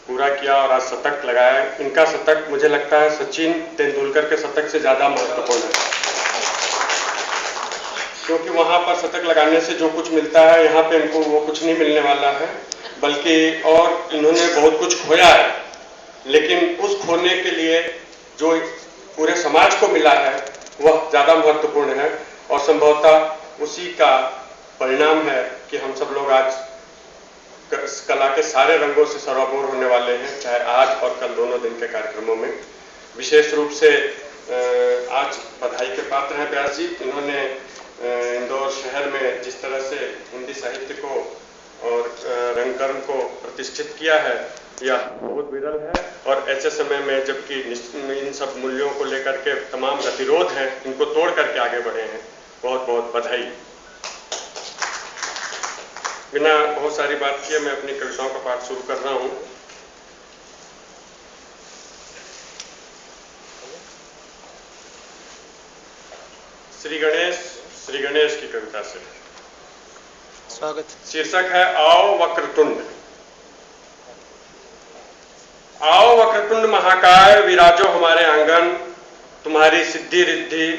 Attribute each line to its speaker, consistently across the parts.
Speaker 1: पूरा किया और आज शतक लगाया। इनका शतक मुझे लगता है सचिन तेंदुलकर के शतक से ज़्यादा महत्वपूर्ण है, क्योंकि वहाँ पर शतक लगाने से जो कुछ मिलता है यहाँ पे इनको वो कुछ नहीं मिलने वाला है, बल्कि और इन्होंने बहुत कुछ खोया है, लेकिन उस खोने के लिए जो पूरे समाज को मिला है वह ज़्यादा महत्वपूर्ण है। और संभवतः उसी का परिणाम है कि हम सब लोग आज इस कला के सारे रंगों से सराबोर होने वाले हैं, चाहे आज और कल दोनों दिन के कार्यक्रमों में। विशेष रूप से आज बधाई के पात्र हैं व्यास जी। इन्होंने इंदौर शहर में जिस तरह से हिंदी साहित्य को और रंगकर्म को प्रतिष्ठित किया है, यह बहुत विरल है। और ऐसे समय में जबकि इन सब मूल्यों को लेकर के तमाम गतिरोध हैं, इनको तोड़ करके आगे बढ़े हैं, बहुत बहुत बधाई। बिना बहुत सारी बात किए मैं अपनी कविताओं का पाठ शुरू कर रहा हूं। श्री गणेश की कविता से
Speaker 2: स्वागत।
Speaker 1: शीर्षक है आओ वक्रतुंड। आओ वक्रतुंड महाकाय विराजो हमारे आंगन, तुम्हारी सिद्धि रिद्धि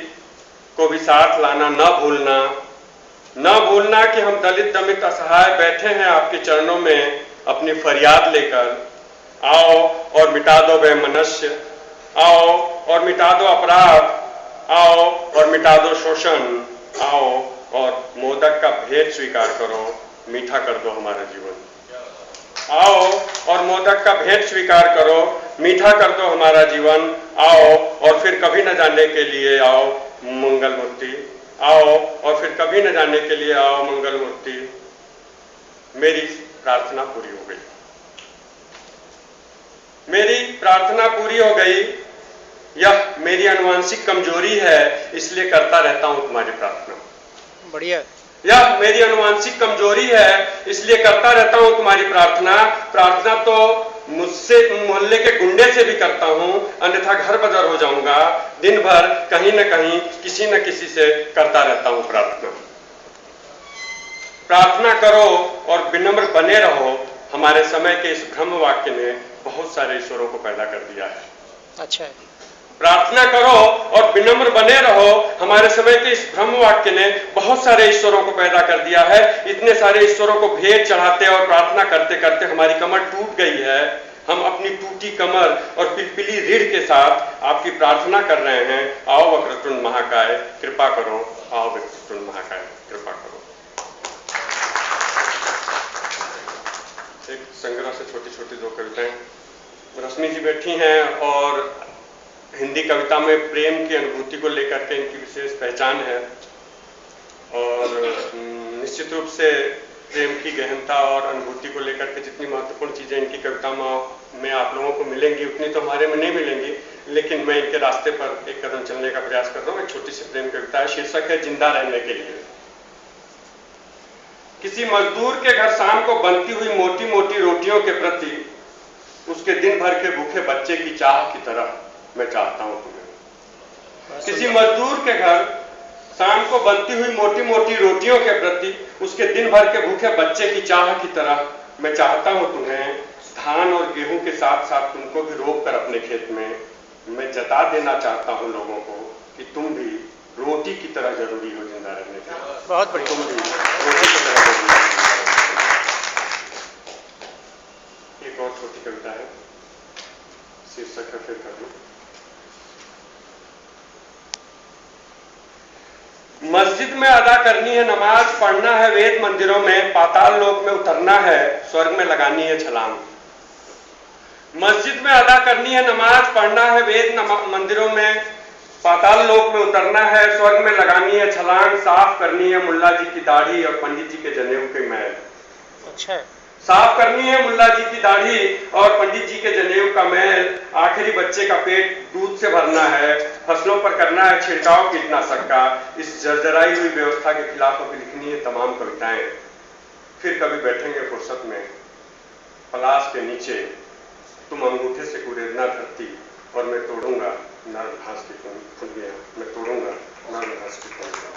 Speaker 1: को भी साथ लाना न भूलना कि हम दलित दमित असहाय बैठे हैं आपके चरणों में अपनी फरियाद लेकर। आओ और मिटा दो वैमनस्य, आओ और मिटा दो अपराध, आओ और मिटा दो शोषण, आओ और मोदक का भेद स्वीकार करो, मीठा कर दो हमारा जीवन। आओ और मोदक का भेद स्वीकार करो, मीठा कर दो हमारा जीवन। आओ और फिर कभी न जाने के लिए आओ मंगल मूर्ति, आओ और फिर कभी न जाने के लिए आओ मंगल मूर्ति। मेरी प्रार्थना पूरी हो गई, मेरी प्रार्थना पूरी हो गई। यह मेरी आनुवंशिक कमजोरी है, इसलिए करता रहता हूं तुम्हारी प्रार्थना।
Speaker 2: बढ़िया।
Speaker 1: यह मेरी आनुवंशिक कमजोरी है, इसलिए करता रहता हूं तुम्हारी प्रार्थना। प्रार्थना तो मुझसे मोहल्ले के गुंडे से भी करता हूं, अन्यथा घर बदर हो जाऊंगा। दिन भर कहीं न कहीं किसी न किसी से करता रहता हूं प्रार्थना। प्रार्थना करो और विनम्र बने रहो। हमारे समय के इस ब्रह्म वाक्य ने बहुत सारे ईश्वरों को पैदा कर दिया है।
Speaker 2: अच्छा है।
Speaker 1: प्रार्थना करो और विनम्र बने रहो। हमारे समय के इस ब्रह्म वाक्य ने बहुत सारे ईश्वरों को पैदा कर दिया है। इतने सारे ईश्वरों को भेद चढ़ाते और प्रार्थना करते करते हमारी कमर टूट गई है। हम अपनी टूटी कमर और पिलपिली रीढ़ के साथ आपकी प्रार्थना कर रहे हैं। आओ वक्रतुंड महाकाय कृपा करो, आओ वक्रतुंड महाकाय कृपा करो। एक संग्रह से छोटी छोटी दो कविताएं। रश्मि जी बैठी हैं और हिंदी कविता में प्रेम की अनुभूति को लेकर के इनकी विशेष पहचान है, और निश्चित रूप से प्रेम की गहनता और अनुभूति को लेकर के जितनी महत्वपूर्ण चीजें इनकी कविता में आप लोगों को मिलेंगी, उतनी तो हमारे में नहीं मिलेंगी, लेकिन मैं इनके रास्ते पर एक कदम चलने का प्रयास कर रहा हूँ। एक छोटी सी प्रेम कविता है, शीर्षक है जिंदा रहने के लिए। किसी मजदूर के घर शाम को बनती हुई मोटी मोटी रोटियों के प्रति उसके दिन भर के भूखे बच्चे की चाह की तरह मैं चाहता हूं तुम्हें। किसी मजदूर के घर शाम को बनती हुई मोटी मोटी रोटियों के प्रति उसके दिन भर के भूखे बच्चे की चाह की तरह मैं चाहता हूं तुम्हें। धान और गेहूं के साथ साथ तुमको भी रोक कर अपने खेत में मैं जता देना चाहता हूं लोगों को कि तुम भी रोटी की तरह जरूरी हो जिंदा रहने के लिए।
Speaker 2: बहुत बढ़िया।
Speaker 1: तुम भी रोटी की तरह जरूरी हो। एक और छोटी कविता है, शीर्षक है फिर कभी। मस्जिद में अदा करनी है नमाज, पढ़ना है वेद मंदिरों में, पाताल लोक में उतरना है, स्वर्ग में लगानी है छलांग। मस्जिद में अदा करनी है नमाज, पढ़ना है वेद मंदिरों में, पाताल लोक में उतरना है, स्वर्ग में लगानी है छलांग। साफ करनी है मुल्ला जी की दाढ़ी और पंडित जी के जनेऊ के मैल।
Speaker 2: अच्छा है।
Speaker 1: साफ करनी है मुल्ला जी की दाढ़ी और पंडित जी के जनेऊ का मैल। आखिरी बच्चे का पेट दूध से भरना है, फसलों पर करना है छिड़काव कीटनाशक का। इस जर्जराई हुई व्यवस्था के खिलाफ अब लिखनी है तमाम कविताएं। फिर कभी बैठेंगे फुर्सत में पलाश के नीचे, तुम अंगूठे से कुरेदना धरती और मैं तोड़ूंगा नर्म घास की फुलियां, मैं तोड़ूंगा नर्म घास की फुलियां।